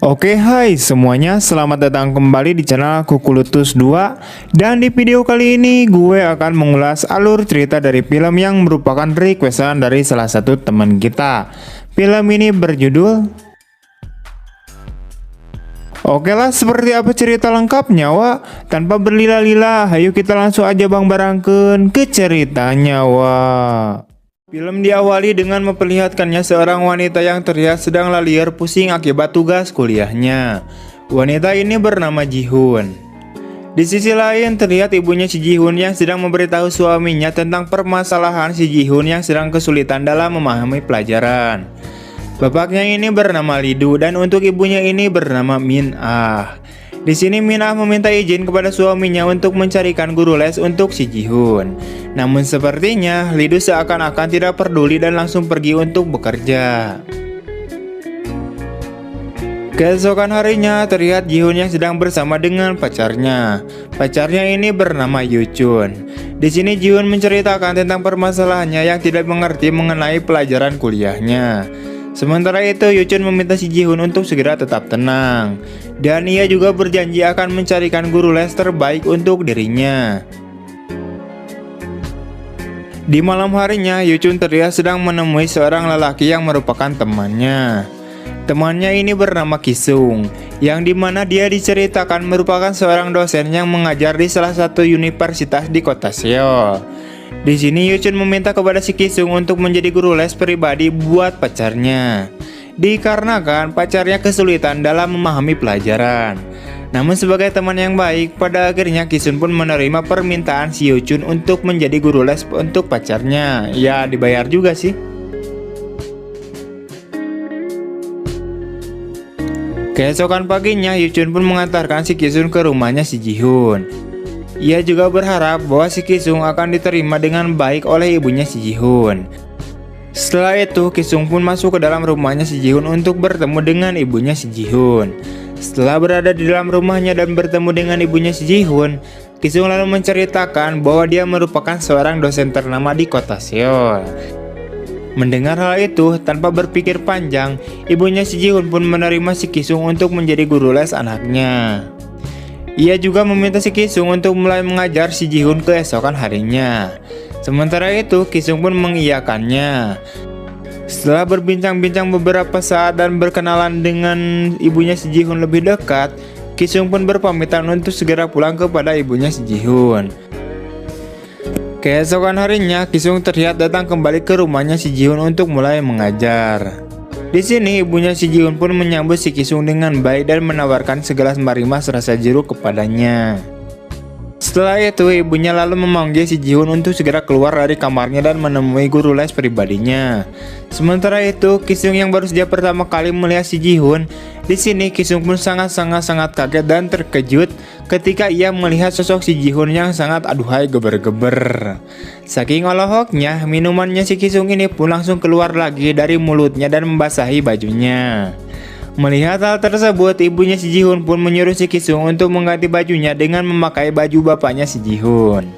Oke, hai semuanya, selamat datang kembali di channel Kukulutus 2. Dan di video kali ini gue akan mengulas alur cerita dari film yang merupakan requestan dari salah satu teman kita. Film ini berjudul Oke lah, seperti apa cerita lengkapnya, Wak? Tanpa berlila-lila, ayo kita langsung aja bang barangken ke ceritanya, Wak. Film diawali dengan memperlihatkannya seorang wanita yang terlihat sedang laliar pusing akibat tugas kuliahnya. Wanita ini bernama Ji-Hoon. Di sisi lain terlihat ibunya si Ji-Hoon yang sedang memberitahu suaminya tentang permasalahan si Ji-Hoon yang sedang kesulitan dalam memahami pelajaran. Bapaknya ini bernama Lee-do dan untuk ibunya ini bernama Min-ah. Di sini Min-ah meminta izin kepada suaminya untuk mencarikan guru les untuk si Ji-Hoon. Namun sepertinya Lee-do seakan-akan tidak peduli dan langsung pergi untuk bekerja. Keesokan harinya terlihat Ji-Hoon yang sedang bersama dengan pacarnya. Pacarnya ini bernama Yoo-chun. Di sini Ji-Hoon menceritakan tentang permasalahannya yang tidak mengerti mengenai pelajaran kuliahnya. Sementara itu Yoo-chun meminta si Ji-Hoon untuk segera tetap tenang. Dan ia juga berjanji akan mencarikan guru les terbaik untuk dirinya. Di malam harinya Yoo-chun terlihat sedang menemui seorang lelaki yang merupakan temannya. Temannya ini bernama Ki-sung, yang dimana dia diceritakan merupakan seorang dosen yang mengajar di salah satu universitas di kota Seoul. Di sini Yoo-chun meminta kepada si Ki-sung untuk menjadi guru les pribadi buat pacarnya, dikarenakan pacarnya kesulitan dalam memahami pelajaran. Namun sebagai teman yang baik, pada akhirnya Ki-sung pun menerima permintaan si Yoo-chun untuk menjadi guru les untuk pacarnya. Ya dibayar juga sih. Keesokan paginya Yoo-chun pun mengantarkan si Ki-sung ke rumahnya si Ji-Hoon. Ia juga berharap bahwa si Ki-sung akan diterima dengan baik oleh ibunya si Ji-Hoon. Setelah itu Ki-sung pun masuk ke dalam rumahnya si Ji-Hoon untuk bertemu dengan ibunya si Ji-Hoon. Setelah berada di dalam rumahnya dan bertemu dengan ibunya si Ji-Hoon, Ki-sung lalu menceritakan bahwa dia merupakan seorang dosen ternama di kota Seoul. Mendengar hal itu, tanpa berpikir panjang, ibunya si Ji-Hoon pun menerima si Ki-sung untuk menjadi guru les anaknya. Ia juga meminta si Ki-sung untuk mulai mengajar si Ji-Hoon keesokan harinya. Sementara itu, Ki-sung pun mengiyakannya. Setelah berbincang-bincang beberapa saat dan berkenalan dengan ibunya si Ji-Hoon lebih dekat, Ki-sung pun berpamitan untuk segera pulang kepada ibunya si Ji-Hoon. Keesokan harinya, Ki-sung terlihat datang kembali ke rumahnya si Ji-Hoon untuk mulai mengajar. Di sini ibunya si Ji-Hoon pun menyambut si Ki-sung dengan baik dan menawarkan segelas marimas rasa jeruk kepadanya. Setelah itu ibunya lalu memanggil si Ji-Hoon untuk segera keluar dari kamarnya dan menemui guru les pribadinya. Sementara itu Ki-sung yang baru saja pertama kali melihat si Ji-Hoon, di sini Ki-sung pun sangat kaget dan terkejut ketika ia melihat sosok si Ji-Hoon yang sangat aduhai geber-geber. Saking olohoknya, minumannya si Ki-sung ini pun langsung keluar lagi dari mulutnya dan membasahi bajunya. Melihat hal tersebut, ibunya si Ji-Hoon pun menyuruh si Ki-sung untuk mengganti bajunya dengan memakai baju bapaknya si Ji-Hoon.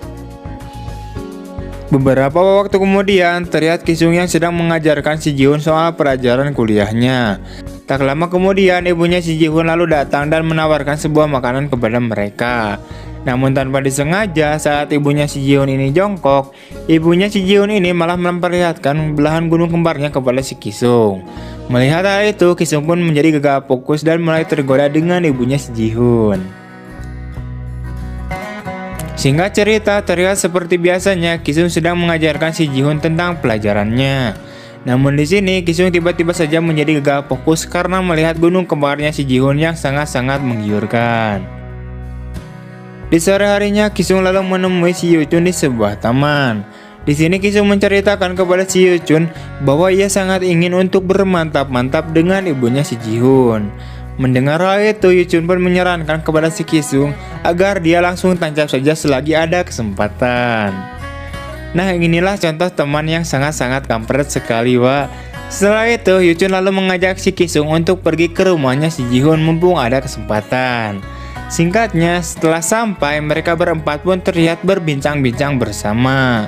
Beberapa waktu kemudian, terlihat Ki-sung yang sedang mengajarkan si Ji-Hoon soal pelajaran kuliahnya. Tak lama kemudian, ibunya si Ji-Hoon lalu datang dan menawarkan sebuah makanan kepada mereka. Namun tanpa disengaja, saat ibunya si Ji-Hoon ini jongkok, ibunya si Ji-Hoon ini malah memperlihatkan belahan gunung kembarnya kepada si Ki-sung. Melihat hal itu, Ki-sung pun menjadi gagal fokus dan mulai tergoda dengan ibunya si Ji-Hoon. Singkat cerita, terlihat seperti biasanya Ki-sung sedang mengajarkan si Ji-Hoon tentang pelajarannya. Namun di sini Ki-sung tiba-tiba saja menjadi gagal fokus karena melihat gunung kembarnya si Ji-Hoon yang sangat menggiurkan. Di sore harinya Ki-sung lalu menemui si Yoo-chun di sebuah taman. Di sini Ki-sung menceritakan kepada si Yoo-chun bahwa ia sangat ingin untuk bermantap-mantap dengan ibunya si Ji-Hoon. Mendengar hal itu, Yoo-chun pun menyarankan kepada si Ki-sung agar dia langsung tancap saja selagi ada kesempatan. Nah, inilah contoh teman yang sangat kampret sekali, Wak. Setelah itu, Yoo-chun lalu mengajak si Ki-sung untuk pergi ke rumahnya si Ji-Hoon mumpung ada kesempatan. Singkatnya, setelah sampai, mereka berempat pun terlihat berbincang-bincang bersama.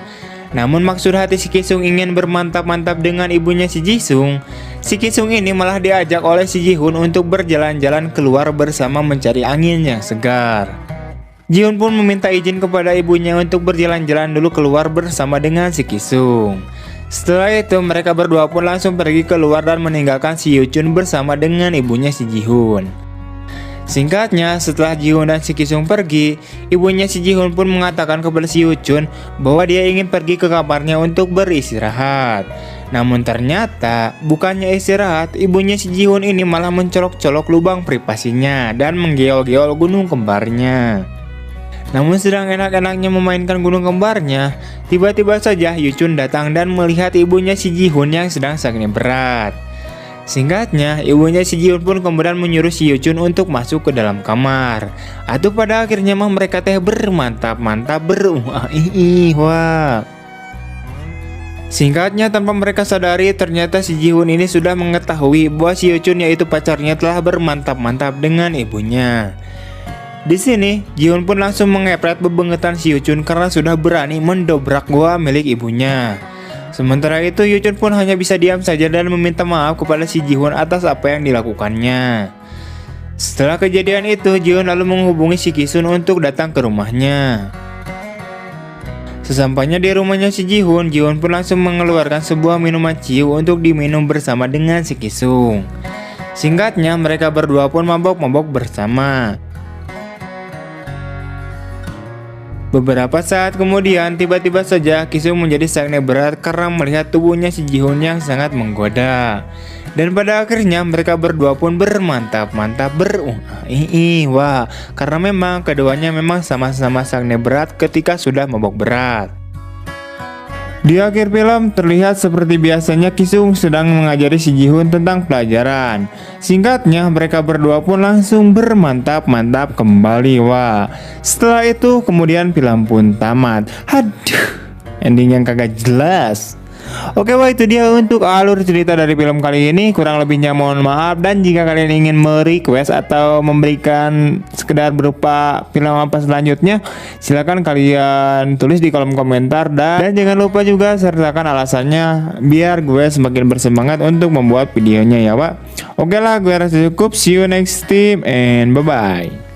Namun maksud hati si Kisung ingin bermantap-mantap dengan ibunya si Jisung, si Kisung ini malah diajak oleh si Jihun untuk berjalan-jalan keluar bersama mencari angin yang segar. Jihun pun meminta izin kepada ibunya untuk berjalan-jalan dulu keluar bersama dengan si Kisung. Setelah itu mereka berdua pun langsung pergi keluar dan meninggalkan si Yuchun bersama dengan ibunya si Jihun. Singkatnya, setelah Jihun dan si Kisung pergi, ibunya si Jihun pun mengatakan kepada si Yuchun bahwa dia ingin pergi ke kamarnya untuk beristirahat. Namun ternyata, bukannya istirahat, ibunya si Jihun ini malah mencolok-colok lubang privasinya dan menggeol-geol gunung kembarnya. Namun sedang enak-enaknya memainkan gunung kembarnya, tiba-tiba saja Yuchun datang dan melihat ibunya si Jihun yang sedang sakit berat. Singkatnya, ibunya si Jihun pun kemudian menyuruh si Yuchun untuk masuk ke dalam kamar. Atau pada akhirnya mereka teh bermantap-mantap wah. Singkatnya, tanpa mereka sadari ternyata si Jihun ini sudah mengetahui bahwa si Yuchun yaitu pacarnya telah bermantap-mantap dengan ibunya. Di sini, Jihun pun langsung mengepret bebengetan si Yuchun karena sudah berani mendobrak gua milik ibunya. Sementara itu, Yuchun pun hanya bisa diam saja dan meminta maaf kepada si Jihun atas apa yang dilakukannya. Setelah kejadian itu, Jihun lalu menghubungi si Kisun untuk datang ke rumahnya. Sesampainya di rumahnya si Jihun, Jihun pun langsung mengeluarkan sebuah minuman ciu untuk diminum bersama dengan si Kisung. Singkatnya, mereka berdua pun mabok-mabok bersama. Beberapa saat kemudian, tiba-tiba saja Kisung menjadi sangat berat karena melihat tubuhnya si Jihun yang sangat menggoda. Dan pada akhirnya mereka berdua pun bermantap-mantap wah, karena memang keduanya memang sama-sama sangat berat ketika sudah mabok berat. Di akhir film terlihat seperti biasanya Kisung sedang mengajari si Jihun tentang pelajaran. Singkatnya, mereka berdua pun langsung bermantap-mantap kembali wah. Setelah itu kemudian film pun tamat. Aduh, ending yang kagak jelas. Oke wah, itu dia untuk alur cerita dari film kali ini. Kurang lebihnya mohon maaf, dan jika kalian ingin merequest atau memberikan sekedar berupa film apa selanjutnya, silahkan kalian tulis di kolom komentar, dan jangan lupa juga sertakan alasannya biar gue semakin bersemangat untuk membuat videonya ya Pak. Oke lah, gue rasa cukup. See you next time and bye bye.